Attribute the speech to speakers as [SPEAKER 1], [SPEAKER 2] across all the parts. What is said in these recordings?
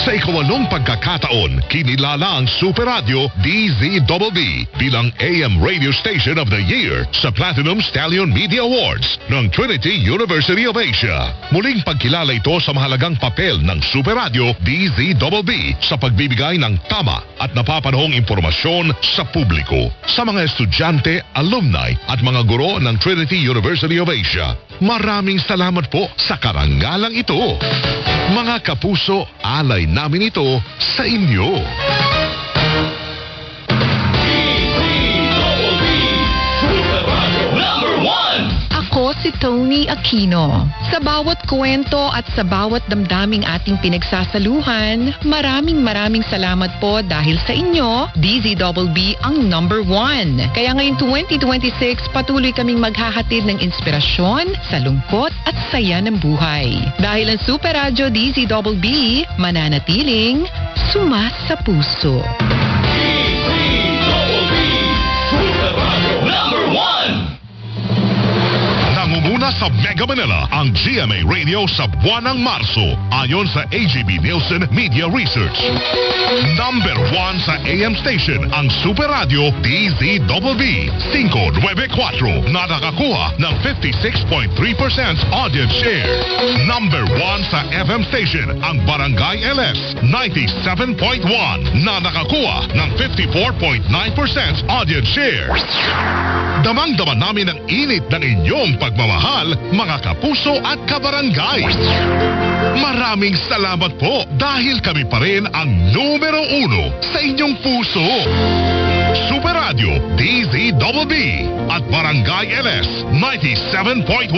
[SPEAKER 1] Sa ikawalong pagkakataon, kinilala ang Super Radio DZBB bilang AM Radio Station of the Year sa Platinum Stallion Media Awards ng Trinity University of Asia. Muling pagkilala ito sa mahalagang papel ng Super Radio DZBB sa pagbibigay ng tama at napapanahong impormasyon sa publiko. Sa mga estudyante, alumni at mga guro ng Trinity University of Asia, maraming salamat po sa karangalang ito. Mga kapuso, alay namin ito sa inyo.
[SPEAKER 2] Ako si Tony Aquino. Sa bawat kwento at sa bawat damdaming ating pinagsasaluhan, maraming salamat po dahil sa inyo, DZBB ang number 1. Kaya ngayong 2026, patuloy kaming maghahatid ng inspirasyon sa lungkot at saya ng buhay. Dahil ang Super Radio DZBB, mananatiling suma sa puso.
[SPEAKER 1] Nangunguna sa Mega Manila ang GMA Radio sa buwan ng Marso ayon sa AGB Nielsen Media Research. Number 1 sa AM station ang Super Radio DZBB 594 na nakakuha ng 56.3% audience share. Number 1 sa FM station ang Barangay LS 97.1 na nakakuha ng 54.9% audience share. Damang-dama namin ang init ng inyong pagmamahal, mga kapuso at kabarangay. Maraming salamat po dahil kami pa rin ang numero 1 sa inyong puso. Super Radio DZBB at Barangay LS 97.1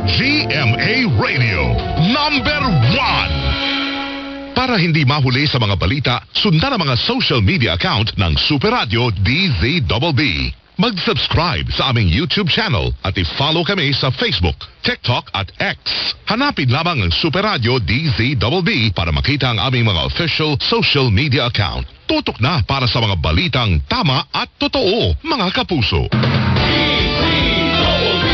[SPEAKER 1] GMA Radio number 1. Para hindi mahuli sa mga balita, sundan ang mga social media account ng Super Radio DZBB. Mag-subscribe sa aming YouTube channel at i-follow kami sa Facebook, TikTok at X. Hanapin lamang ang Super Radio DZBB para makita ang aming mga official social media account. Tutok na para sa mga balitang tama at totoo, mga kapuso. DZBB,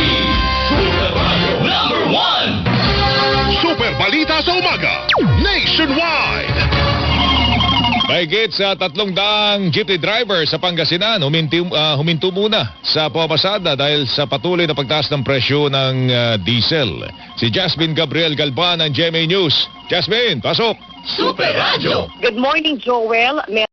[SPEAKER 1] Super Radio number 1! Super Balita sa Umaga, nationwide!
[SPEAKER 3] Mahigit sa 300 jeepney driver sa Pangasinan huminto muna sa pamamasada dahil sa patuloy na pagtaas ng presyo ng diesel. Si Jasmine Gabriel Galban ng GMA News. Jasmine, pasok!
[SPEAKER 4] Super Radio!
[SPEAKER 5] Good morning, Joel.